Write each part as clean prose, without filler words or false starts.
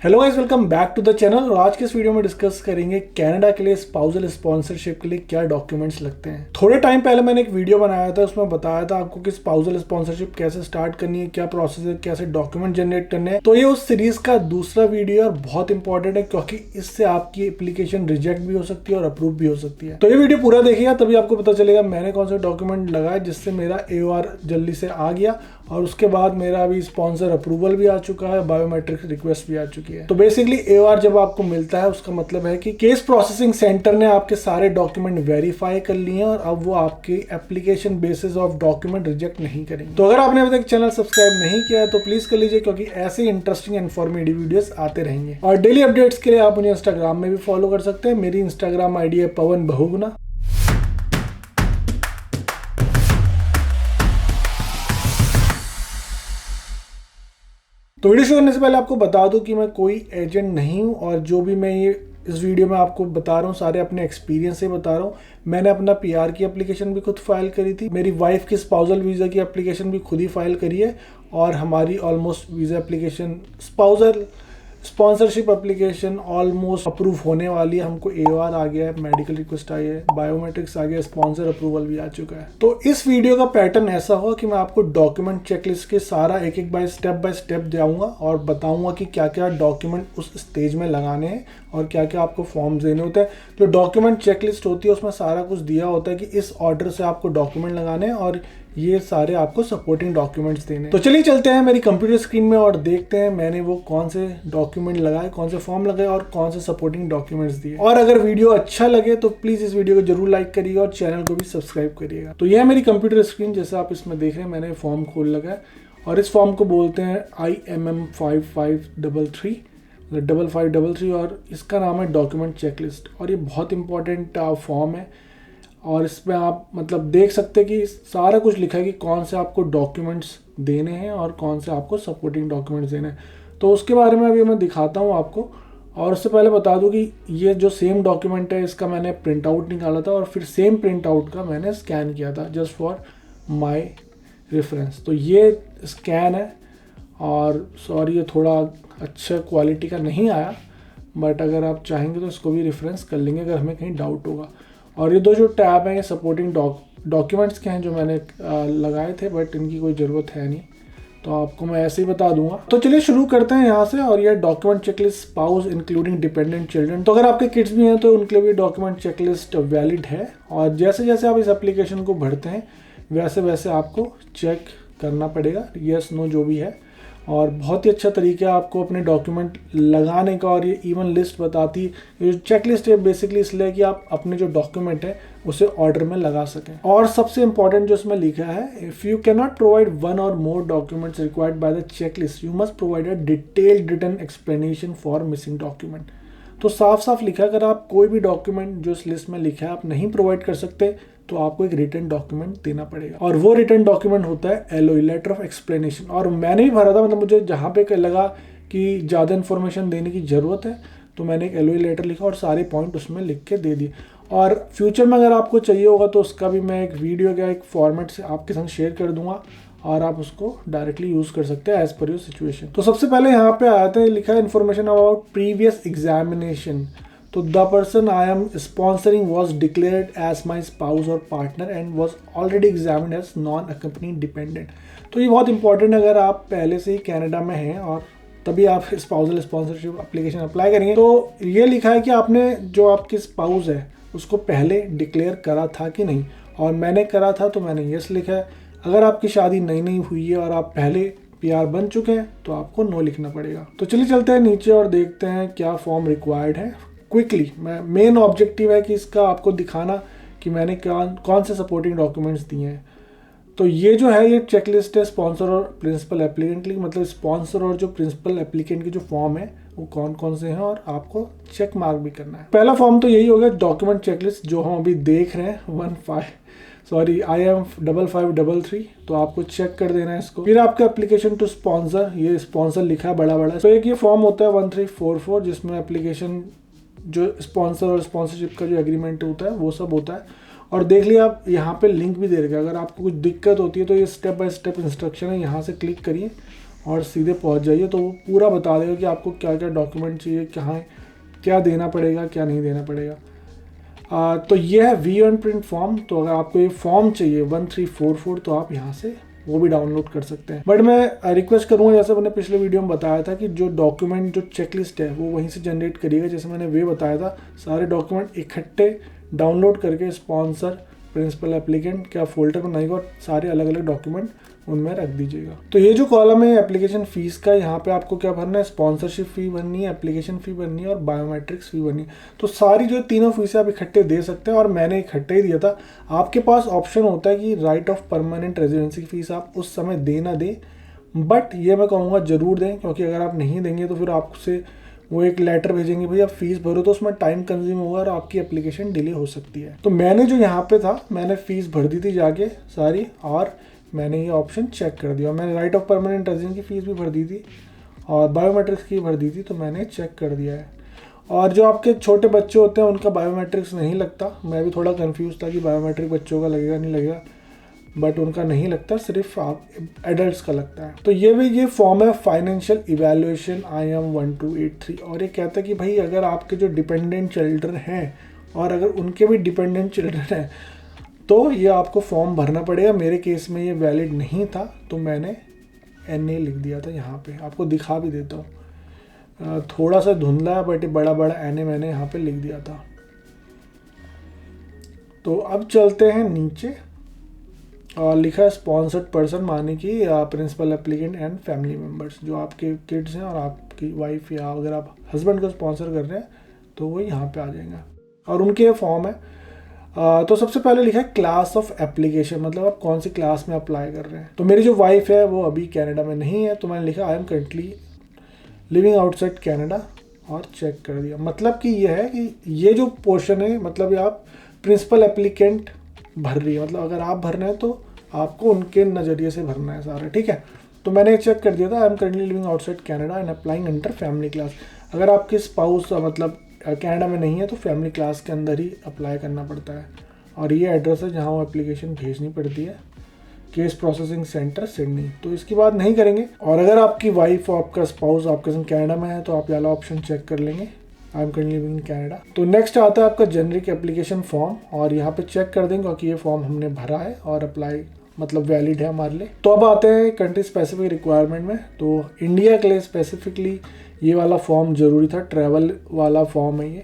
Hello guys, welcome back to the channel. और आज के इस वीडियो में डिस्कस करेंगे कनाडा के लिए स्पाउसल स्पॉन्सरशिप के लिए क्या डॉक्यूमेंट्स लगते हैं। थोड़े टाइम पहले मैंने एक वीडियो बनाया था, उसमें बताया था आपको कि स्पाउसल स्पॉन्सरशिप कैसे स्टार्ट करनी है, क्या प्रोसेस है, कैसे डॉक्यूमेंट जनरेट करने हैं। तो ये उस सीरीज का दूसरा वीडियो और बहुत इंपॉर्टेंट है क्योंकि इससे आपकी एप्लीकेशन रिजेक्ट भी हो सकती है और अप्रूव भी हो सकती है। तो ये वीडियो पूरा देखिएगा, तभी आपको पता चलेगा मैंने कौन से डॉक्यूमेंट लगाए जिससे मेरा AOR जल्दी से आ गया और उसके बाद मेरा अभी स्पॉन्सर अप्रूवल भी आ चुका है, बायोमेट्रिक रिक्वेस्ट भी आ चुकी है। तो बेसिकली AOR जब आपको मिलता है उसका मतलब है कि केस प्रोसेसिंग सेंटर ने आपके सारे डॉक्यूमेंट वेरीफाई कर लिए और अब वो आपकी application basis of document reject नहीं करेंगे। तो अगर आपने अभी तक चैनल सब्सक्राइब नहीं किया है तो प्लीज कर लीजिए, क्योंकि ऐसे इंटरेस्टिंग इन्फॉर्मेटिव वीडियोस आते रहेंगे। और डेली अपडेट्स के लिए आप मुझे इंस्टाग्राम में भी फॉलो कर सकते हैं। मेरी इंस्टाग्राम आईडी है पवन बहुगुना। तो वीडियो शुरू करने से पहले आपको बता दूं कि मैं कोई एजेंट नहीं हूं और जो भी मैं ये इस वीडियो में आपको बता रहा हूँ सारे अपने एक्सपीरियंस से बता रहा हूँ। मैंने अपना PR की एप्लीकेशन भी खुद फाइल करी थी, मेरी वाइफ की स्पाउसल वीज़ा की एप्लीकेशन भी खुद ही फाइल करी है और हमारी almost visa application spousal sponsorship application almost approve होने वाली है। हमको AOR आ गया है, मेडिकल रिक्वेस्ट आई है, बायोमेट्रिक्स आ गया, स्पॉन्सर अप्रूवल भी आ चुका है। तो इस वीडियो का पैटर्न ऐसा होगा कि मैं आपको डॉक्यूमेंट चेकलिस्ट के सारा एक एक बाय स्टेप जाऊंगा और बताऊंगा कि क्या क्या डॉक्यूमेंट उस स्टेज में लगाने हैं और क्या क्या आपको फॉर्म्स देने होते हैं। जो डॉक्यूमेंट चेकलिस्ट होती है उसमें सारा कुछ दिया होता है कि इस ऑर्डर से आपको डॉक्यूमेंट लगाने हैं और ये सारे आपको सपोर्टिंग डॉक्यूमेंट्स देने। तो चलिए चलते हैं मेरी कंप्यूटर स्क्रीन में और देखते हैं मैंने वो कौन से डॉक्यूमेंट लगाए, कौन से फॉर्म लगाए और कौन से सपोर्टिंग डॉक्यूमेंट्स दिए। और अगर वीडियो अच्छा लगे तो प्लीज इस वीडियो को जरूर लाइक करिएगा और चैनल को भी सब्सक्राइब करिएगा। तो यह है मेरी कंप्यूटर स्क्रीन, जैसे आप इसमें देख रहे हैं मैंने फॉर्म खोल लगा है और इस फॉर्म को बोलते हैं IMM 5533 5533 और इसका नाम है डॉक्यूमेंट चेकलिस्ट। और ये बहुत इंपॉर्टेंट फॉर्म है और इसमें आप मतलब देख सकते हैं कि सारा कुछ लिखा है कि कौन से आपको डॉक्यूमेंट्स देने हैं और कौन से आपको सपोर्टिंग डॉक्यूमेंट्स देने हैं। तो उसके बारे में अभी मैं दिखाता हूँ आपको। और उससे पहले बता दूँ कि ये जो सेम डॉक्यूमेंट है इसका मैंने प्रिंट आउट निकाला था और फिर सेम प्रिंट आउट का मैंने स्कैन किया था जस्ट फॉर माई रेफरेंस। तो ये स्कैन है और सॉरी ये थोड़ा अच्छा क्वालिटी का नहीं आया, बट अगर आप चाहेंगे तो इसको भी रेफरेंस कर लेंगे अगर हमें कहीं डाउट होगा। और ये दो जो टैब हैं ये सपोर्टिंग डॉक्यूमेंट्स के हैं जो मैंने लगाए थे, बट इनकी कोई ज़रूरत है नहीं, तो आपको मैं ऐसे ही बता दूंगा। तो चलिए शुरू करते हैं यहाँ से। और ये document checklist spouse including dependent children. तो अगर आपके किड्स भी हैं तो उनके लिए भी डॉक्यूमेंट चेकलिस्ट वैलिड है और जैसे जैसे आप इस एप्लीकेशन को भरते हैं वैसे वैसे आपको चेक करना पड़ेगा, येस नो जो भी है। और बहुत ही अच्छा तरीका है आपको अपने डॉक्यूमेंट लगाने का और ये इवन लिस्ट बताती है। ये चेक लिस्ट है बेसिकली इसलिए कि आप अपने जो डॉक्यूमेंट है उसे ऑर्डर में लगा सकें। और सबसे इंपॉर्टेंट जो इसमें लिखा है, if you can not provide one or more documents required by the check list you must provide a detailed written explanation for missing document. तो साफ साफ लिखा है अगर आप कोई भी डॉक्यूमेंट जो इस लिस्ट में लिखा है आप नहीं प्रोवाइड कर सकते तो आपको एक रिटर्न डॉक्यूमेंट देना पड़ेगा। और वो रिटर्न डॉक्यूमेंट होता है LOE, लेटर ऑफ एक्सप्लेनेशन। और मैंने भी भरा था, मतलब मुझे जहाँ पे लगा कि ज़्यादा इन्फॉर्मेशन देने की ज़रूरत है तो मैंने एक LOE लेटर लिखा और सारे पॉइंट उसमें लिख के दे दिए। और फ्यूचर में अगर आपको चाहिए होगा तो उसका भी मैं एक वीडियो का एक फॉर्मेट से आपके संग शेयर कर दूंगा और आप उसको डायरेक्टली यूज़ कर सकते हैं एज पर योर सिचुएशन। तो सबसे पहले यहाँ पे आया था, लिखा है इन्फॉर्मेशन अबाउट प्रीवियस एग्जामिनेशन। तो the person I am sponsoring was declared as my spouse or partner and was already examined as non accompanied dependent. तो ये बहुत इंपॉर्टेंट है, अगर आप पहले से ही कनाडा में हैं और तभी आप स्पाउसल स्पॉन्सरशिप एप्लीकेशन अप्लाई करेंगे तो ये लिखा है कि आपने जो आपकी स्पाउस है उसको पहले डिक्लेयर करा था कि नहीं। और मैंने करा था तो मैंने यस लिखा है। अगर आपकी शादी नई हुई है और आप पहले PR बन चुके हैं तो आपको नो लिखना पड़ेगा। तो चलिए चलते हैं नीचे और देखते हैं क्या फॉर्म रिक्वायर्ड है क्विकली। मेन ऑब्जेक्टिव है कि इसका आपको दिखाना कि मैंने कौन से सपोर्टिंग डॉक्यूमेंट्स दिए हैं। तो ये जो है ये चेकलिस्ट है स्पॉन्सर और प्रिंसिपल एप्लीकेंट की, मतलब स्पॉन्सर और जो प्रिंसिपल एप्लीकेंट की जो फॉर्म है वो कौन कौन से हैं और आपको चेक मार्क भी करना है। पहला फॉर्म तो यही होगा डॉक्यूमेंट चेकलिस्ट जो हम अभी देख रहे हैं IM 5533। तो आपको चेक कर देना है इसको। फिर आपका एप्लीकेशन टू स्पॉन्सर, ये स्पॉन्सर लिखा है बड़ा बड़ा। तो एक ये फॉर्म होता है 1344 जिसमें एप्लीकेशन जो स्पॉन्सर और स्पॉन्सरशिप का जो एग्रीमेंट होता है वो सब होता है। और देख लिया आप यहाँ पे लिंक भी दे रखा है, अगर आपको कुछ दिक्कत होती है तो ये स्टेप बाय स्टेप इंस्ट्रक्शन है, यहाँ से क्लिक करिए और सीधे पहुंच जाइए, तो वो पूरा बता देगा कि आपको क्या क्या डॉक्यूमेंट चाहिए, कहाँ क्या देना पड़ेगा, क्या नहीं देना पड़ेगा। तो ये है व्यू एंड प्रिंट फॉर्म। तो अगर आपको ये फॉर्म चाहिए 1344 तो आप यहाँ से वो भी डाउनलोड कर सकते हैं। बट मैं रिक्वेस्ट करूँगा, जैसे मैंने पिछले वीडियो में बताया था, कि जो डॉक्यूमेंट जो चेकलिस्ट है वो वहीं से जनरेट करिएगा। जैसे मैंने वे बताया था, सारे डॉक्यूमेंट इकट्ठे डाउनलोड करके स्पॉन्सर, प्रिंसिपल, एप्लीकेंट क्या फोल्डर बनाइएगा और सारे अलग अलग डॉक्यूमेंट उनमें रख दीजिएगा। तो ये जो कॉलम है एप्लीकेशन फीस का, यहाँ पे आपको क्या भरना है, स्पॉन्सरशिप फी भरनी है, एप्लीकेशन फी भरनी है और बायोमेट्रिक्स फी भरनी है। तो सारी जो तीनों फीसें आप इकट्ठे दे सकते हैं, और मैंने इकट्ठे ही दिया था। आपके पास ऑप्शन होता है कि राइट ऑफ परमानेंट रेजिडेंसी की फीस आप उस समय दे ना दें, बट ये मैं कहूँगा जरूर दें, क्योंकि अगर आप नहीं देंगे तो फिर आपसे वो एक लेटर भेजेंगे, भाई आप फीस भरो, तो उसमें टाइम कंज्यूम होगा और आपकी एप्लीकेशन डिले हो सकती है। तो मैंने जो यहाँ पे था, मैंने फीस भर दी थी जाके सारी, और मैंने ये ऑप्शन चेक कर दिया। मैंने राइट ऑफ परमानेंट रेजिडेंस की फ़ीस भी भर दी थी और बायोमेट्रिक्स की भर दी थी, तो मैंने चेक कर दिया है। और जो आपके छोटे बच्चे होते हैं उनका बायोमेट्रिक्स नहीं लगता। मैं भी थोड़ा कंफ्यूज था कि बायोमेट्रिक बच्चों का लगेगा नहीं लगेगा, बट उनका नहीं लगता, सिर्फ आप एडल्ट्स का लगता है। तो ये फॉर्म है फाइनेंशियल इवैल्यूएशन IM 1283। और ये कहता है कि भाई अगर आपके जो डिपेंडेंट चिल्ड्रन हैं और अगर उनके भी डिपेंडेंट चिल्ड्रन हैं तो ये आपको फॉर्म भरना पड़ेगा। मेरे केस में ये वैलिड नहीं था तो मैंने NA लिख दिया था। यहाँ पे आपको दिखा भी देता हूँ, थोड़ा सा धुंधला है बट बड़ा बड़ा NA मैंने यहाँ पे लिख दिया था। तो अब चलते हैं नीचे, और लिखा है स्पॉन्सर्ड पर्सन, माने कि principal, applicant and family members, जो आपके किड्स हैं और आपकी वाइफ, या अगर आप हस्बैंड को स्पॉन्सर कर रहे हैं तो वो यहाँ पे आ जाएगा और उनके ये फॉर्म है। तो सबसे पहले लिखा है क्लास ऑफ एप्लीकेशन, मतलब आप कौन सी क्लास में अप्लाई कर रहे हैं। तो मेरी जो वाइफ है वो अभी कनाडा में नहीं है, तो मैंने लिखा I am currently living outside Canada और चेक कर दिया। मतलब कि ये है कि ये जो पोर्शन है, मतलब आप प्रिंसिपल एप्लीकेंट भर रही है, मतलब अगर आप भरना है तो आपको उनके नज़रिए से भरना है सारा, ठीक है। तो मैंने चेक कर दिया था, I am currently living outside Canada and applying under family class. अगर आपके स्पाउस मतलब कनाडा में नहीं है तो फैमिली क्लास के अंदर ही अप्लाई करना पड़ता है। और ये एड्रेस है जहाँ वो एप्लीकेशन भेजनी पड़ती है, केस प्रोसेसिंग सेंटर सिडनी। तो इसकी बात नहीं करेंगे। और अगर आपकी वाइफ और आपका स्पाउस आपके संग कनाडा में है तो आप ये वाला ऑप्शन चेक कर लेंगे, I am currently living in Canada. तो नेक्स्ट आता है आपका जेनरिक एप्लीकेशन फॉर्म, और यहाँ पे चेक कर देंगे क्योंकि ये फॉर्म हमने भरा है और अप्लाई मतलब वैलिड है हमारे लिए। तो अब आते हैं कंट्री स्पेसिफिक रिक्वायरमेंट में। तो इंडिया के लिए स्पेसिफिकली ये वाला फॉर्म ज़रूरी था, ट्रैवल वाला फॉर्म है ये।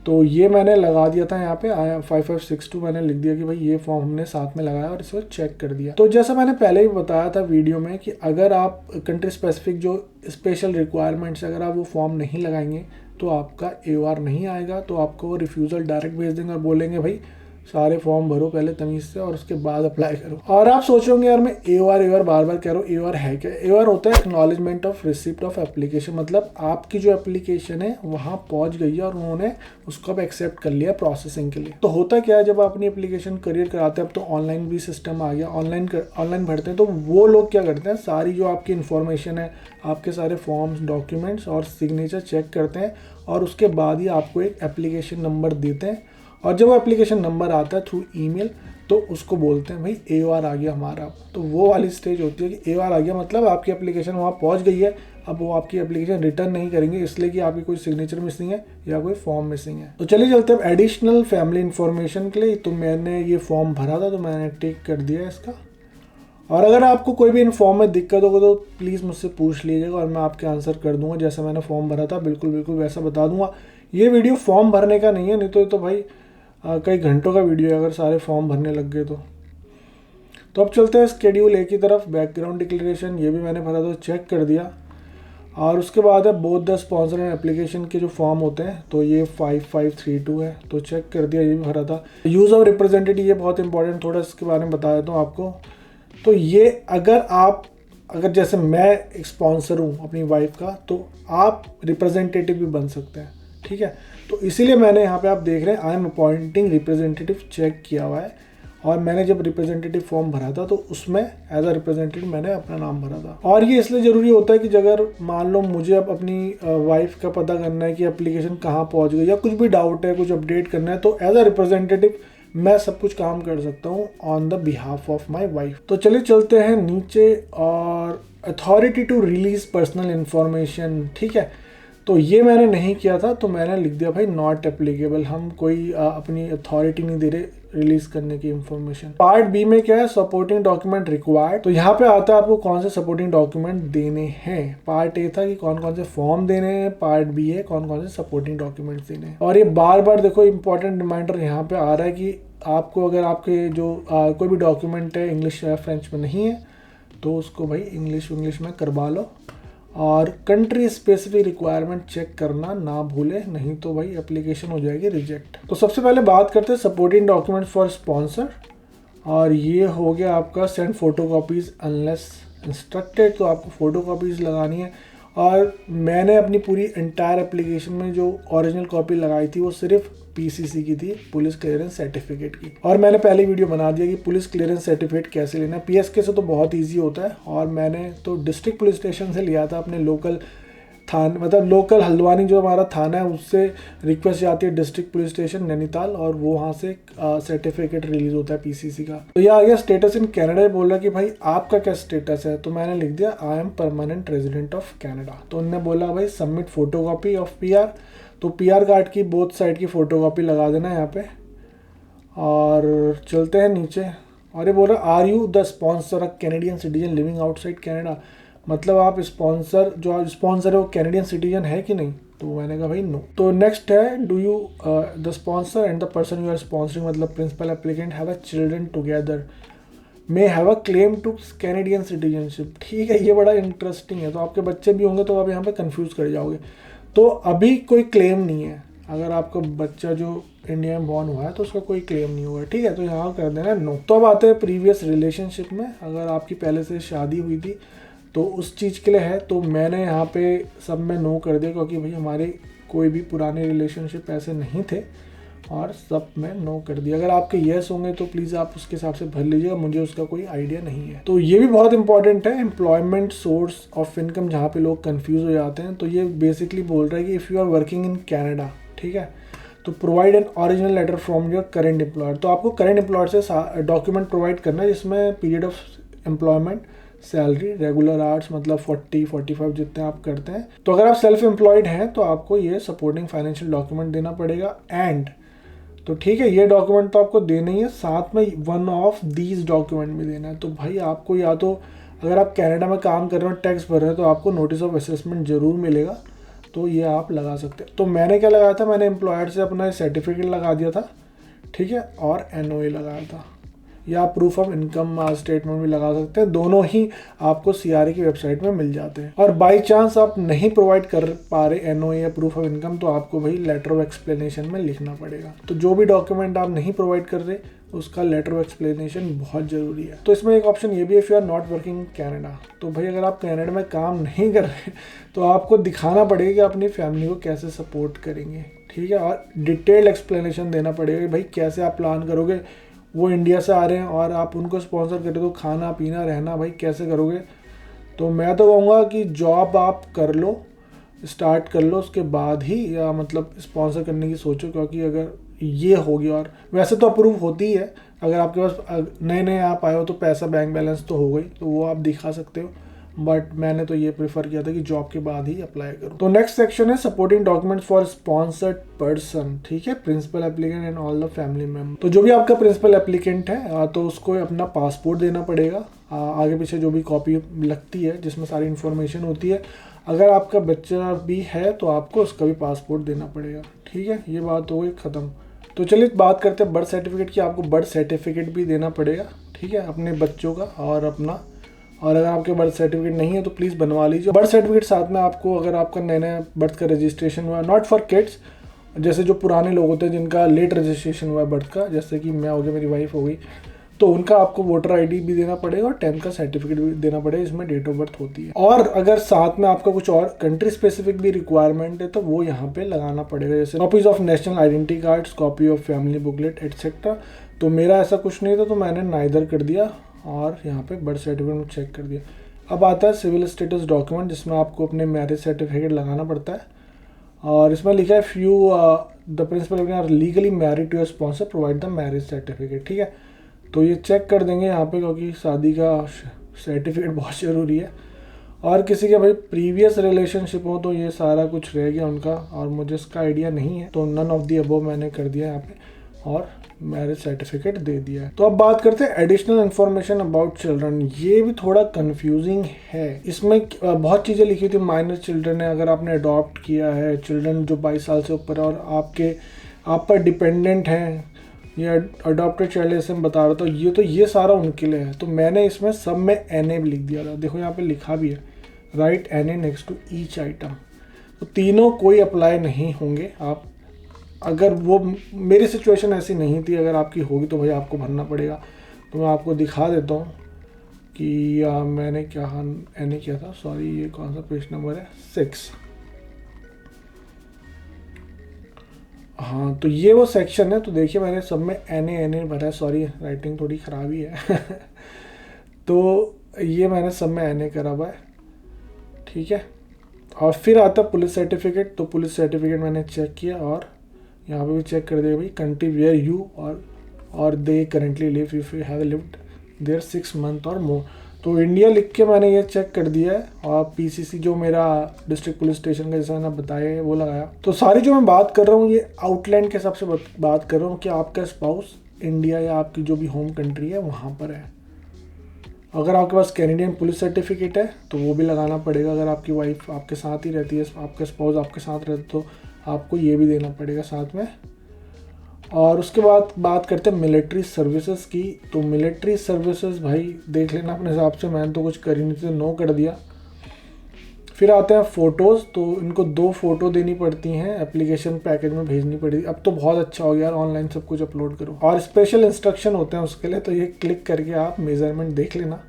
तो ये मैंने लगा दिया था यहाँ पे 5562 मैंने लिख दिया कि भाई ये फॉर्म हमने साथ में लगाया और इसको चेक कर दिया। तो जैसा मैंने पहले ही बताया था वीडियो में कि अगर आप कंट्री स्पेसिफिक जो स्पेशल रिक्वायरमेंट्स अगर आप वो फॉर्म नहीं लगाएंगे तो आपका AOR नहीं आएगा, तो आपको रिफ्यूज़ल डायरेक्ट भेज देंगे और बोलेंगे भाई सारे फॉर्म भरो पहले तमीज़ से और उसके बाद अप्लाई करो। और आप सोचोगे यार मैं AOR बार बार कह रहा हूँ, AOR है क्या? AOR होता है acknowledgement of receipt of application, मतलब आपकी जो एप्लीकेशन है वहाँ पहुँच गई है और उन्होंने उसको अब एक्सेप्ट कर लिया प्रोसेसिंग के लिए। तो होता क्या है, जब आप अपनी एप्लीकेशन करियर कराते हैं, अब तो ऑनलाइन भी सिस्टम आ गया, ऑनलाइन भरते हैं, तो वो लोग क्या करते हैं, सारी जो आपकी इन्फॉर्मेशन है, आपके सारे फॉर्म्स, डॉक्यूमेंट्स और सिग्नेचर चेक करते हैं और उसके बाद ही आपको एक एप्लीकेशन नंबर देते हैं। और जब वो एप्लीकेशन नंबर आता है थ्रू ईमेल तो उसको बोलते हैं भाई AOR आ गया हमारा। तो वो वाली स्टेज होती है कि AOR आ गया, मतलब आपकी एप्लीकेशन वहाँ पहुँच गई है। अब वो आपकी एप्लीकेशन रिटर्न नहीं करेंगे इसलिए कि आपकी कोई सिग्नेचर मिसिंग है या कोई फॉर्म मिसिंग है। तो चलिए चलते हैं एडिशनल फैमिली इन्फॉर्मेशन के लिए। तो मैंने ये फॉर्म भरा था तो मैंने टिक कर दिया इसका। और अगर आपको कोई भी इन फॉर्म में दिक्कत होगा तो प्लीज़ मुझसे पूछ लीजिएगा और मैं आपके आंसर कर दूंगा। जैसा मैंने फॉर्म भरा था बिल्कुल वैसा बता दूंगा। ये वीडियो फॉर्म भरने का नहीं है, नहीं तो भाई कई घंटों का वीडियो है अगर सारे फॉर्म भरने लग गए तो अब चलते हैं शेड्यूल A की तरफ। बैकग्राउंड डिक्लेरेशन ये भी मैंने भरा था, चेक कर दिया। और उसके बाद है both the sponsor and application के जो फॉर्म होते हैं, तो ये 5532 है, तो चेक कर दिया, ये भी भरा था। यूज़ ऑफ रिप्रेजेंटेटिव ये बहुत इंपॉर्टेंट, थोड़ा इसके बारे में बता देता हूँ आपको। तो ये अगर जैसे मैं एक स्पॉन्सर हूँ अपनी वाइफ का, तो आप रिप्रेजेंटेटिव भी बन सकते हैं, ठीक है। तो इसीलिए मैंने यहाँ पे आप देख रहे हैं I am appointing representative check किया हुआ है। और मैंने जब रिप्रेजेंटेटिव फॉर्म भरा था तो उसमें एज अ रिप्रेजेंटेटिव मैंने अपना नाम भरा था। और ये इसलिए ज़रूरी होता है कि अगर मान लो मुझे अब अपनी वाइफ का पता करना है कि एप्लीकेशन कहाँ पहुँच गई या कुछ भी डाउट है, कुछ अपडेट करना है, तो एज अ रिप्रेजेंटेटिव मैं सब कुछ काम कर सकता हूँ on the behalf of my wife. तो चलिए चलते हैं नीचे, और authority to release personal information, ठीक है, तो ये मैंने नहीं किया था, तो मैंने लिख दिया भाई नॉट एप्लीकेबल, हम कोई अपनी अथॉरिटी नहीं दे रहे रिलीज करने की इंफॉर्मेशन। पार्ट बी में क्या है, सपोर्टिंग डॉक्यूमेंट रिक्वायर्ड, तो यहाँ पे आता है आपको कौन से सपोर्टिंग डॉक्यूमेंट देने हैं। पार्ट ए था कि कौन कौन से फॉर्म देने हैं, पार्ट बी है कौन कौन से सपोर्टिंग डॉक्यूमेंट्स देने हैं। और ये बार बार देखो इंपॉर्टेंट रिमाइंडर यहाँ पे आ रहा है कि आपको अगर आपके जो कोई भी डॉक्यूमेंट है इंग्लिश या फ्रेंच में नहीं है तो उसको भाई इंग्लिश में करवा लो, और कंट्री स्पेसिफिक रिक्वायरमेंट चेक करना ना भूले, नहीं तो भाई एप्लीकेशन हो जाएगी रिजेक्ट। तो सबसे पहले बात करते हैं सपोर्टिंग डॉक्यूमेंट फॉर स्पॉन्सर, और ये हो गया आपका send photo copies unless instructed, तो आपको फोटो कॉपीज लगानी है। और मैंने अपनी पूरी एंटायर एप्लीकेशन में जो ओरिजिनल कॉपी लगाई थी वो सिर्फ पीसीसी की थी, पुलिस क्लियरेंस सर्टिफिकेट की। और मैंने पहले वीडियो बना दिया कि पुलिस क्लियरेंस सर्टिफिकेट कैसे लेना है। पीएसके से तो बहुत इजी होता है, और मैंने तो डिस्ट्रिक्ट पुलिस स्टेशन से लिया था, अपने लोकल थाना, मतलब लोकल हल्द्वानी जो हमारा थाना है उससे रिक्वेस्ट जाती है डिस्ट्रिक्ट पुलिस स्टेशन नैनीताल, और वो वहाँ से सर्टिफिकेट रिलीज होता है पीसीसी का। तो ये आ गया स्टेटस इन कनाडा, बोल रहा कि भाई आपका क्या स्टेटस है, तो मैंने लिख दिया I am permanent resident of Canada. तो उन्होंने बोला भाई सबमिट फोटोकॉपी ऑफ पीआर, तो पीआर कार्ड की बोथ साइड की फोटोकॉपी लगा देना यहाँ पे। और चलते हैं नीचे, और ये बोल रहा are you the sponsor of Canadian citizen living outside Canada, मतलब आप स्पॉन्सर जो स्पॉन्सर है वो कैनेडियन सिटीजन है कि नहीं, तो मैंने कहा भाई नो। तो नेक्स्ट है do you the sponsor and the person you are sponsoring, मतलब principal applicant have a children together may have a claim to Canadian citizenship, ठीक है, ये बड़ा इंटरेस्टिंग है। तो आपके बच्चे भी होंगे तो आप यहाँ पे कंफ्यूज कर जाओगे। तो अभी कोई क्लेम नहीं है, अगर आपका बच्चा जो इंडिया में बॉर्न हुआ है तो उसका कोई क्लेम नहीं होगा, ठीक है, तो यहाँ कर देना नो। तो अब आते हैं प्रीवियस रिलेशनशिप में, अगर आपकी पहले से शादी हुई थी तो उस चीज़ के लिए है, तो मैंने यहाँ पे सब में नो कर दिया, क्योंकि भाई हमारे कोई भी पुराने रिलेशनशिप ऐसे नहीं थे, और सब में नो कर दिया। अगर आपके येस होंगे तो प्लीज़ आप उसके हिसाब से भर लीजिएगा, मुझे उसका कोई आइडिया नहीं है। तो ये भी बहुत इंपॉर्टेंट है, एम्प्लॉयमेंट सोर्स ऑफ इनकम, जहाँ पे लोग कंफ्यूज हो जाते हैं। तो ये बेसिकली बोल रहा है कि if you are working in Canada, ठीक है, तो provide an original letter from your current employer, तो आपको करेंट एम्प्लॉयर से डॉक्यूमेंट प्रोवाइड करना है जिसमें period of employment, salary, regular hours, मतलब 40-45 जितने आप करते हैं। तो अगर आप सेल्फ एम्प्लॉयड हैं तो आपको ये सपोर्टिंग फाइनेंशियल डॉक्यूमेंट देना पड़ेगा। एंड तो ठीक है, ये डॉक्यूमेंट तो आपको देना ही है, साथ में वन ऑफ दीज डॉक्यूमेंट भी देना है। तो भाई आपको या तो अगर आप कनाडा में काम कर रहे हो, टैक्स भर रहे हो, तो आपको नोटिस ऑफ असेसमेंट जरूर मिलेगा, तो ये आप लगा सकते हैं। तो मैंने क्या लगाया था, मैंने एम्प्लॉयर से अपना सर्टिफिकेट लगा दिया था, ठीक है, और एनओए लगाया था, या प्रूफ ऑफ इनकम स्टेटमेंट भी लगा सकते हैं, दोनों ही आपको सीआरए की वेबसाइट में मिल जाते हैं। और बाय चांस आप नहीं प्रोवाइड कर पा रहे एनओए या प्रूफ ऑफ इनकम, तो आपको भाई लेटर ऑफ एक्सप्लेनेशन में लिखना पड़ेगा। तो जो भी डॉक्यूमेंट आप नहीं प्रोवाइड कर रहे उसका लेटर ऑफ एक्सप्लेनेशन बहुत जरूरी है। तो इसमें एक ऑप्शन ये भी है, if you are not working Canada, तो भाई अगर आप कनाडा में काम नहीं कर रहे तो आपको दिखाना पड़ेगा कि अपनी फैमिली को कैसे सपोर्ट करेंगे, ठीक है, और डिटेल्ड एक्सप्लेनेशन देना पड़ेगा कि भाई कैसे आप प्लान करोगे, वो इंडिया से आ रहे हैं और आप उनको स्पॉन्सर करें तो खाना पीना रहना भाई कैसे करोगे। तो मैं तो कहूँगा कि जॉब आप कर लो, स्टार्ट कर लो, उसके बाद ही या मतलब स्पॉन्सर करने की सोचो, क्योंकि अगर ये होगी, और वैसे तो अप्रूव होती ही है, अगर आपके पास नए नए आप आए हो तो पैसा बैंक बैलेंस तो हो गई, तो वो आप दिखा सकते हो, बट मैंने तो ये प्रेफर किया था कि जॉब के बाद ही अप्लाई करूँ। तो नेक्स्ट सेक्शन है supporting documents for sponsored person, ठीक है, principal applicant and all the family member. तो जो भी आपका प्रिंसिपल एप्लीकेंट है तो उसको अपना पासपोर्ट देना पड़ेगा, आगे पीछे जो भी कॉपी लगती है जिसमें सारी इन्फॉर्मेशन होती है। अगर आपका बच्चा भी है तो आपको उसका भी पासपोर्ट देना पड़ेगा, ठीक है, ये बात हो गई ख़त्म। तो चलिए बात करते हैं बर्थ सर्टिफिकेट की, आपको बर्थ सर्टिफिकेट भी देना पड़ेगा, ठीक है, अपने बच्चों का और अपना। और अगर आपके बर्थ सर्टिफिकेट नहीं है तो प्लीज़ बनवा लीजिए। बर्थ सर्टिफिकेट साथ में आपको, अगर आपका नया नया बर्थ का रजिस्ट्रेशन हुआ, नॉट फॉर किड्स, जैसे जो पुराने लोग होते हैं जिनका लेट रजिस्ट्रेशन हुआ है बर्थ का, जैसे कि मैं हो गया, मेरी वाइफ हो गई, तो उनका आपको वोटर आईडी भी देना पड़ेगा और 10th का सर्टिफिकेट भी देना पड़ेगा, इसमें डेट ऑफ बर्थ होती है। और अगर साथ में आपका कुछ और कंट्री स्पेसिफिक भी रिक्वायरमेंट है तो वो यहाँ पे लगाना पड़ेगा, जैसे copies of national identity cards, copy of family booklet etcetera. तो मेरा ऐसा कुछ नहीं था तो मैंने नाइदर कर दिया और यहाँ पे बर्थ सर्टिफिकेट में चेक कर दिया। अब आता है सिविल स्टेटस डॉक्यूमेंट, जिसमें आपको अपने मैरिज सर्टिफिकेट लगाना पड़ता है, और इसमें लिखा है few the principal are legally married to your sponsor provide the marriage certificate. ठीक है, तो ये चेक कर देंगे यहाँ पे, क्योंकि शादी का सर्टिफिकेट बहुत ज़रूरी है। और किसी के भाई प्रीवियस रिलेशनशिप हो तो ये सारा कुछ रह गया उनका, और मुझे इसका आइडिया नहीं है, तो नन ऑफ दी अबव मैंने कर दिया यहाँ पे और मैरिज सर्टिफिकेट दे दिया है। तो अब बात करते हैं एडिशनल इन्फॉर्मेशन अबाउट चिल्ड्रन। ये भी थोड़ा कंफ्यूजिंग है, इसमें बहुत चीज़ें लिखी थी। माइनर चिल्ड्रन है, अगर आपने अडॉप्ट किया है, चिल्ड्रन जो 22 साल से ऊपर है और आप पर डिपेंडेंट हैं, या अडॉप्टेड चाइल्ड जैसे मैं बता रहा था, ये सारा उनके लिए है। तो मैंने इसमें सब में NA भी लिख दिया था, देखो यहाँ पे लिखा भी है, write NA next to each item. तो तीनों कोई अप्लाई नहीं होंगे। आप अगर वो, मेरी सिचुएशन ऐसी नहीं थी, अगर आपकी होगी तो भाई आपको भरना पड़ेगा। तो मैं आपको दिखा देता हूँ कि मैंने क्या NA किया था। सॉरी, ये कौन सा पेज नंबर है, 6। हाँ, तो ये वो सेक्शन है। तो देखिए मैंने सब में NA भरा है। सॉरी, राइटिंग थोड़ी ख़राब ही है तो ये मैंने सब में NA करा हुआ है। ठीक है, और फिर आता है पुलिस सर्टिफिकेट। तो पुलिस सर्टिफिकेट मैंने चेक किया, और यहाँ पे भी चेक कर दिया भाई, country where you or they currently live, if you have lived there 6 month or more. तो इंडिया लिख के मैंने ये चेक कर दिया है, और PCC जो मेरा डिस्ट्रिक्ट पुलिस स्टेशन का, जैसा मैंने बताया है, वो लगाया। तो सारी जो मैं बात कर रहा हूँ ये आउटलाइन के हिसाब से बात कर रहा हूँ कि आपका स्पाउस इंडिया या आपकी जो भी होम कंट्री है वहाँ पर है। अगर आपके पास कैनेडियन पुलिस सर्टिफिकेट है तो वो भी लगाना पड़ेगा। अगर आपकी वाइफ आपके साथ ही रहती है, आपका स्पाउस आपके साथ रहता, तो आपको ये भी देना पड़ेगा साथ में। और उसके बाद बात करते हैं मिलिट्री सर्विसेज की। तो मिलिट्री सर्विसेज भाई देख लेना अपने हिसाब से, मैंने तो कुछ कर ही नहीं थी, नो कर दिया। फिर आते हैं फ़ोटोज़। तो इनको 2 फ़ोटो देनी पड़ती हैं, एप्लीकेशन पैकेज में भेजनी पड़ेगी। अब तो बहुत अच्छा हो गया यार, ऑनलाइन सब कुछ अपलोड करो, और स्पेशल इंस्ट्रक्शन होते हैं उसके लिए, तो ये क्लिक करके आप मेज़रमेंट देख लेना।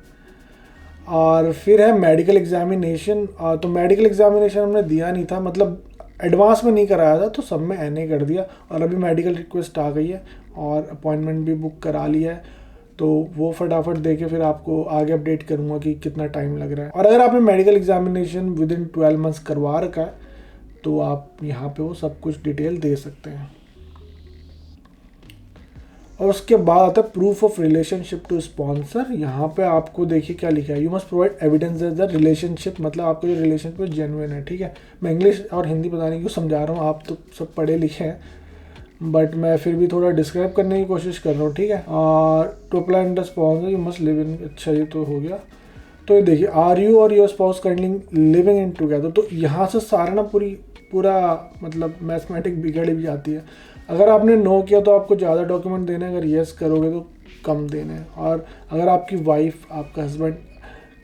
और फिर है मेडिकल एग्जामिनेशन। तो मेडिकल एग्जामिनेशन हमने दिया नहीं था, मतलब एडवांस में नहीं कराया था, तो सब में NA कर दिया। और अभी मेडिकल रिक्वेस्ट आ गई है और अपॉइंटमेंट भी बुक करा लिया है, तो वो फटाफट दे के फिर आपको आगे अपडेट करूँगा कि कितना टाइम लग रहा है। और अगर आपने medical examination with in 12 months करवा रखा है तो आप यहाँ पे वो सब कुछ डिटेल दे सकते हैं। और उसके बाद आता है proof of relationship to sponsor. यहाँ पे आपको देखिए क्या लिखा है, you must provide evidence that the relationship, मतलब आपका जो रिलेशनशिप जेन्युइन है। ठीक है, मैं इंग्लिश और हिंदी पता नहीं क्यों समझा रहा हूँ, आप तो सब पढ़े लिखे हैं, बट मैं फिर भी थोड़ा डिस्क्राइब करने की कोशिश कर रहा हूँ। ठीक है, और to apply under sponsor you must live in, अच्छा ये तो हो गया। तो ये देखिए, आर यू और your spouse currently living in together. तो यहाँ से सारा ना पूरा मतलब मैथमेटिक बिगड़ भी जाती है। अगर आपने नो किया तो आपको ज़्यादा डॉक्यूमेंट देने हैं, अगर येस करोगे तो कम देने हैं। और अगर आपकी वाइफ, आपका हस्बैंड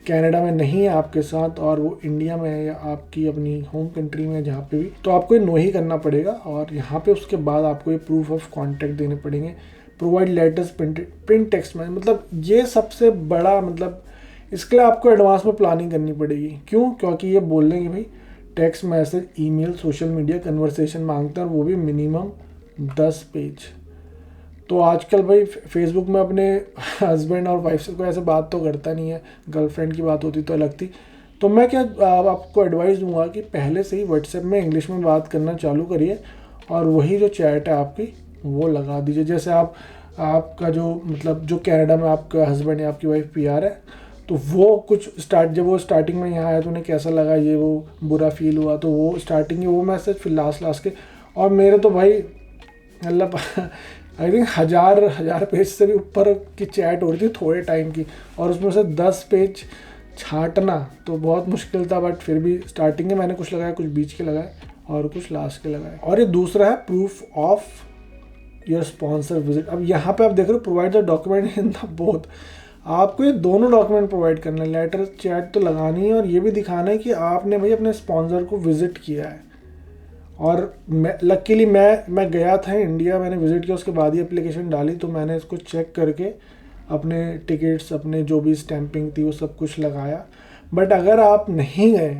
कनाडा में नहीं है आपके साथ और वो इंडिया में है या आपकी अपनी होम कंट्री में जहाँ पे भी, तो आपको ये नो ही करना पड़ेगा। और यहाँ पे उसके बाद आपको ये प्रूफ ऑफ कॉन्टैक्ट देने पड़ेंगे। प्रोवाइड लेटर्स प्रिंट टेक्स्ट में, मतलब ये सबसे बड़ा, मतलब इसके लिए आपको एडवांस में प्लानिंग करनी पड़ेगी। क्यों? क्योंकि ये बोल देंगे भाई text message, email, social media conversation मांगते हैं, और वो भी मिनिमम 10 पेज। तो आजकल भाई फेसबुक में अपने हस्बैंड और वाइफ से कोई ऐसे बात तो करता नहीं है, गर्लफ्रेंड की बात होती तो अलग थी। तो मैं क्या आपको एडवाइस दूंगा कि पहले से ही व्हाट्सएप में इंग्लिश में बात करना चालू करिए, और वही जो चैट है आपकी वो लगा दीजिए। जैसे आपका जो मतलब जो कनाडा में आपका हस्बैंड या आपकी वाइफ PR है, तो वो कुछ जब वो स्टार्टिंग में यहाँ आया तो उन्हें कैसा लगा, ये वो बुरा फील हुआ, तो वो स्टार्टिंग की वो मैसेज, फिर लास्ट के। और मेरे तो भाई मतलब आई थिंक हज़ार पेज से भी ऊपर की चैट हो रही थी थोड़े टाइम की, और उसमें से 10 पेज छांटना तो बहुत मुश्किल था। बट फिर भी स्टार्टिंग में मैंने कुछ लगाया, कुछ बीच के लगाए और कुछ लास्ट के लगाए। और ये दूसरा है proof of your sponsor visit. अब यहाँ पे आप देख रहे हो provide the document in the both, आपको ये दोनों डॉक्यूमेंट प्रोवाइड करना है, लेटर चैट तो लगानी है, और ये भी दिखाना है कि आपने भाई अपने स्पॉन्सर को विजिट किया है। और लकीली मैं गया था इंडिया, मैंने विज़िट किया, उसके बाद ही एप्लीकेशन डाली, तो मैंने इसको चेक करके अपने टिकट्स, अपने जो भी स्टैंपिंग थी वो सब कुछ लगाया। बट अगर आप नहीं गए,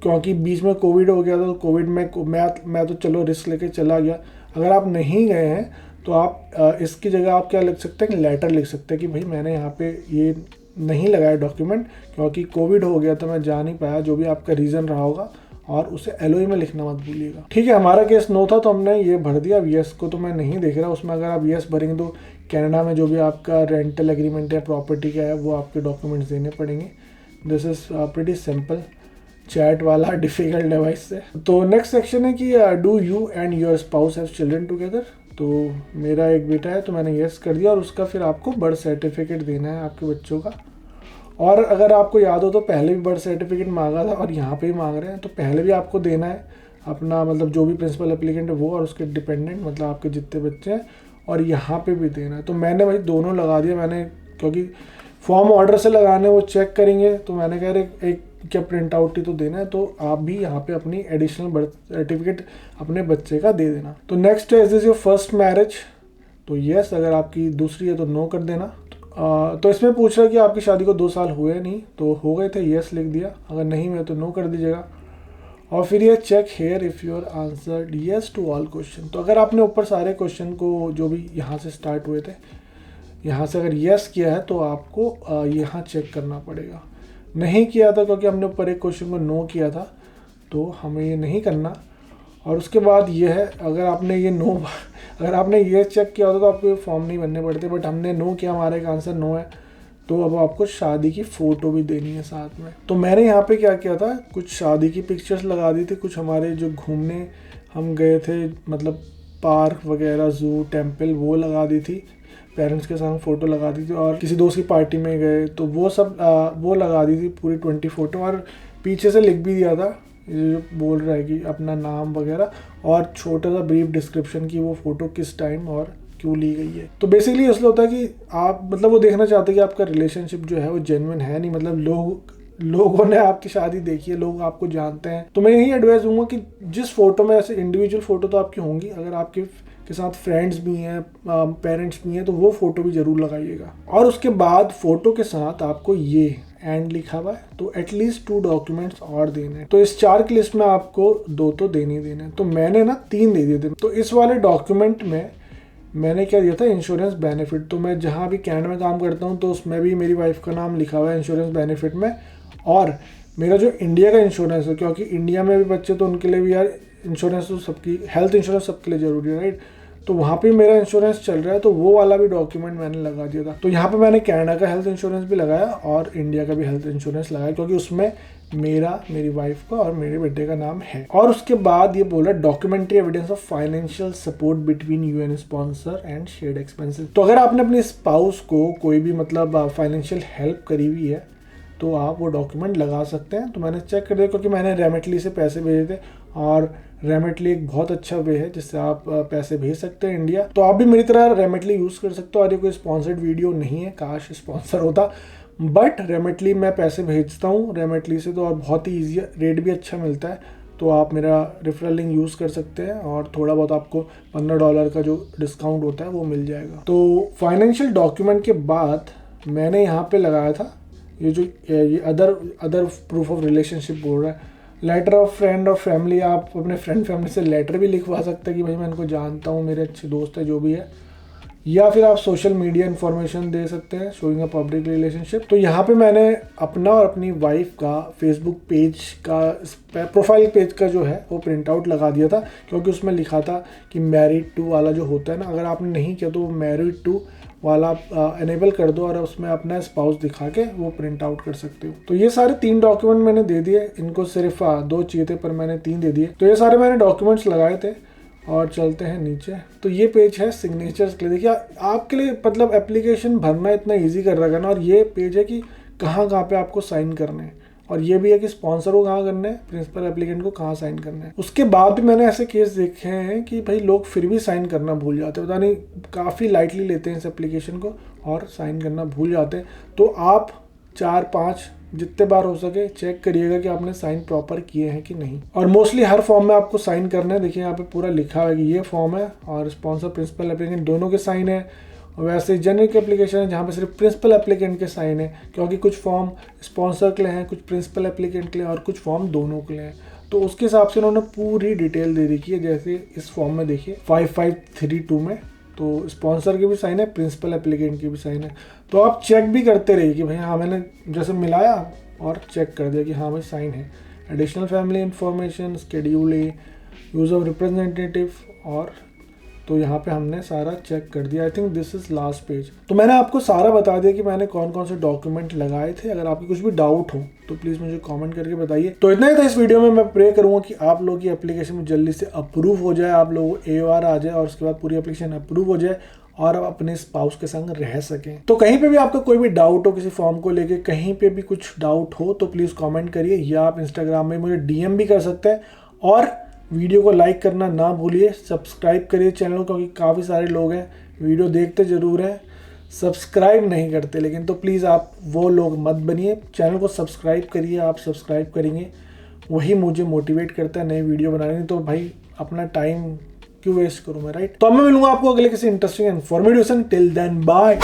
क्योंकि बीच में कोविड हो गया था, तो कोविड में मैं तो चलो रिस्क लेके चला गया। अगर आप नहीं गए हैं तो आप इसकी जगह आप क्या लिख सकते हैं, लेटर लिख सकते हैं कि भाई मैंने यहाँ पे ये नहीं लगाया डॉक्यूमेंट, क्योंकि कोविड हो गया तो मैं जा नहीं पाया, जो भी आपका रीज़न रहा होगा, और उसे एलओई में लिखना मत भूलिएगा। ठीक है, हमारा केस नो था तो हमने ये भर दिया। अब यस को तो मैं नहीं देख रहा, उसमें अगर आप यस भरेंगे तो कनाडा में जो भी आपका रेंटल एग्रीमेंट है, प्रॉपर्टी का है, वो आपके डॉक्यूमेंट्स देने पड़ेंगे। This is pretty simple, chat वाला डिफिकल्ट डिवाइस से। तो नेक्स्ट सेक्शन है कि do you and your spouse have children together. तो मेरा एक बेटा है तो मैंने यस कर दिया, और उसका फिर आपको बर्थ सर्टिफिकेट देना है आपके बच्चों का। और अगर आपको याद हो तो पहले भी बर्थ सर्टिफिकेट मांगा था और यहाँ पे ही मांग रहे हैं, तो पहले भी आपको देना है अपना, मतलब जो भी प्रिंसिपल एप्लीकेंट है वो और उसके डिपेंडेंट, मतलब आपके जितने बच्चे हैं, और यहाँ पे भी देना है। तो मैंने भाई दोनों लगा दिया मैंने, क्योंकि फॉर्म ऑर्डर से लगाने वो चेक करेंगे, तो मैंने कह रहे एक क्या प्रिंट आउट ही तो देना है, तो आप भी यहाँ पे अपनी एडिशनल बर्थ सर्टिफिकेट अपने बच्चे का दे देना। तो नेक्स्ट है, is this your first marriage. तो यस, अगर आपकी दूसरी है तो नो कर देना। तो इसमें पूछ रहा है कि आपकी शादी को 2 साल हुए नहीं, तो हो गए थे, यस लिख दिया। अगर नहीं हुए तो नो कर दीजिएगा। और फिर ये check here if you are answered yes to all question. तो अगर आपने ऊपर सारे क्वेश्चन को जो भी यहाँ से स्टार्ट हुए थे, यहाँ से अगर यस किया है तो आपको यहाँ चेक करना पड़ेगा। नहीं किया था क्योंकि हमने ऊपर एक क्वेश्चन को नो किया था, तो हमें ये नहीं करना। और उसके बाद ये है, अगर आपने ये चेक किया होता तो आपको ये फॉर्म नहीं भरने पड़ते, बट हमने नो किया, हमारा एक आंसर नो है, तो अब आपको शादी की फ़ोटो भी देनी है साथ में। तो मैंने यहाँ पे क्या किया था, कुछ शादी की पिक्चर्स लगा दी थी, कुछ हमारे जो घूमने हम गए थे, मतलब पार्क वगैरह, ज़ू, टेम्पल, वो लगा दी थी, पेरेंट्स के साथ फ़ोटो लगा दी थी। और किसी दोस्त की पार्टी में गए तो वो सब वो लगा दी थी पूरी 20 फ़ोटो। और पीछे से लिख भी दिया था, ये जो बोल रहा है कि अपना नाम वगैरह, और छोटा सा ब्रीफ डिस्क्रिप्शन की वो फ़ोटो किस टाइम और क्यों ली गई है। तो बेसिकली इसलिए होता है कि आप, मतलब वो देखना चाहते हैं कि आपका रिलेशनशिप जो है वो जेन्युइन है नहीं, मतलब लोगों ने आपकी शादी देखी है, लोग आपको जानते हैं। तो मैं यही एडवाइस दूंगा कि जिस फोटो में, ऐसे इंडिविजुअल फ़ोटो तो आपकी होंगी, अगर आपके के साथ फ्रेंड्स भी हैं, पेरेंट्स भी हैं, तो वो फ़ोटो भी ज़रूर लगाइएगा। और उसके बाद फ़ोटो के साथ आपको ये एंड लिखा हुआ है, तो एटलीस्ट 2 डॉक्यूमेंट्स और देने हैं। तो इस 4 की लिस्ट में आपको 2 तो देने ही देने हैं। तो मैंने ना 3 दे दिए थे। तो इस वाले डॉक्यूमेंट में मैंने क्या दिया था, इंश्योरेंस बेनिफिट। तो मैं जहाँ भी कैनेडा में काम करता हूँ तो उसमें भी मेरी वाइफ का नाम लिखा हुआ है इंश्योरेंस बेनिफिट में। और मेरा जो इंडिया का इंश्योरेंस है, क्योंकि इंडिया में भी बच्चे, तो उनके लिए भी यार इंश्योरेंस तो सबकी, हेल्थ इंश्योरेंस सबके लिए ज़रूरी है, राइट। तो वहाँ पे मेरा इंश्योरेंस चल रहा है, तो वो वाला भी डॉक्यूमेंट मैंने लगा दिया था। तो यहाँ पे मैंने कनाडा का हेल्थ इंश्योरेंस भी लगाया और इंडिया का भी हेल्थ इंश्योरेंस लगाया, क्योंकि उसमें मेरी वाइफ का और मेरे बेटे का नाम है। और उसके बाद ये बोला documentary evidence of financial support between you and sponsor and shared expenses. तो अगर आपने अपने स्पाउस को कोई भी मतलब फाइनेंशियल हेल्प करी हुई है तो आप वो डॉक्यूमेंट लगा सकते हैं। तो मैंने चेक कर दिया, क्योंकि मैंने रेमिटली से पैसे भेजे थे, और रेमिटली एक बहुत अच्छा वे है जिससे आप पैसे भेज सकते हैं इंडिया। तो आप भी मेरी तरह रेमिटली यूज़ कर सकते हो। और ये कोई स्पॉन्सर्ड वीडियो नहीं है, काश स्पॉन्सर होता, बट रेमिटली मैं पैसे भेजता हूँ रेमिटली से, तो और बहुत ही ईजी, रेट भी अच्छा मिलता है। तो आप मेरा रेफरल लिंक यूज़ कर सकते हैं और थोड़ा बहुत आपको $15 का जो डिस्काउंट होता है वो मिल जाएगा। तो फाइनेंशियल डॉक्यूमेंट के बाद मैंने यहाँ पे लगाया था ये अदर प्रूफ ऑफ रिलेशनशिप बोल रहा है, लेटर ऑफ फ्रेंड और फैमिली। आप अपने फ्रेंड फैमिली से लेटर भी लिखवा सकते हैं कि भाई मैं इनको जानता हूँ, मेरे अच्छे दोस्त है, जो भी है। या फिर आप सोशल मीडिया इन्फॉर्मेशन दे सकते हैं, शोइंग अ पब्लिक रिलेशनशिप। तो यहाँ पे मैंने अपना और अपनी वाइफ का फेसबुक पेज का, प्रोफाइल पेज का जो है वो प्रिंट आउट लगा दिया था, क्योंकि उसमें लिखा था कि मैरिड टू वाला जो होता है ना, अगर आपने नहीं किया तो वो मैरिड टू वाला एनेबल कर दो और उसमें अपना स्पाउस दिखा के वो प्रिंट आउट कर सकते हो। तो ये सारे 3 डॉक्यूमेंट मैंने दे दिए, इनको सिर्फ 2 चाहिए थे पर मैंने 3 दे दिए। तो ये सारे मैंने डॉक्यूमेंट्स लगाए थे। और चलते हैं नीचे, तो ये पेज है सिग्नेचर्स के लिए। देखिए आपके लिए मतलब एप्लीकेशन भरना इतना इजी कर रखा है ना, और ये पेज है कि कहाँ पे आपको साइन करने हैं, और ये भी है कि स्पॉन्सर को कहाँ करना है, प्रिंसिपल एप्लीकेंट को कहाँ साइन करना है। उसके बाद भी मैंने ऐसे केस देखे हैं कि भाई लोग फिर भी साइन करना भूल जाते हैं, पता नहीं काफ़ी लाइटली लेते हैं इस एप्लीकेशन को और साइन करना भूल जाते हैं। तो आप 4-5 जितने बार हो सके चेक करिएगा कि आपने साइन प्रॉपर किए हैं कि नहीं। और मोस्टली हर फॉर्म में आपको साइन करना है। देखिए यहाँ पे पूरा लिखा है कि ये फॉर्म है और स्पॉन्सर प्रिंसिपल एप्लीकेंट दोनों के साइन है। और वैसे जेनरिक एप्लीकेशन है जहाँ पे सिर्फ प्रिंसिपल एप्लीकेंट के साइन है, क्योंकि कुछ फॉर्म स्पॉन्सर के लिए हैं, कुछ प्रिंसिपल एप्लीकेंट के लिए, और कुछ फॉर्म दोनों के लिए हैं। तो उसके हिसाब से उन्होंने पूरी डिटेल दे रखी है। जैसे इस फॉर्म में देखिए 5532 में तो स्पॉन्सर की भी साइन है, प्रिंसिपल एप्लीकेंट की भी साइन है। तो आप चेक भी करते रहिए कि भाई हाँ मैंने जैसे मिलाया और चेक कर दिया कि हाँ भाई साइन है। Additional family information, schedule A, use of representative, और तो यहाँ पे हमने सारा चेक कर दिया। I think this is last page. तो मैंने आपको सारा बता दिया कि मैंने कौन कौन से डॉक्यूमेंट लगाए थे। अगर आपकी कुछ भी डाउट हो तो प्लीज़ मुझे कमेंट करके बताइए। तो इतना ही था इस वीडियो में। मैं प्रे करूँगा कि आप लोगों की एप्लीकेशन जल्दी से अप्रूव हो जाए, आप लोगों को AOR आ जाए और उसके बाद पूरी एप्लीकेशन अप्रूव हो जाए और आप अपने स्पाउस के संग रह सकें। तो कहीं पे भी आपका कोई भी डाउट हो किसी फॉर्म को लेके, कहीं पे भी कुछ डाउट हो तो प्लीज़ कमेंट करिए, या आप इंस्टाग्राम में मुझे DM भी कर सकते हैं। और वीडियो को लाइक करना ना भूलिए, सब्सक्राइब करिए चैनल को, क्योंकि काफ़ी सारे लोग हैं वीडियो देखते ज़रूर हैं, सब्सक्राइब नहीं करते। लेकिन तो प्लीज़ आप वो लोग मत बनिए, चैनल को सब्सक्राइब करिए। आप सब्सक्राइब करेंगे वही मुझे मोटिवेट करता है नई वीडियो बनाने। तो भाई अपना टाइम क्यों वेस्ट करूँ मैं, राइट। तो अब मैं मिलूंगा आपको अगले किसी interesting informative. Till then bye.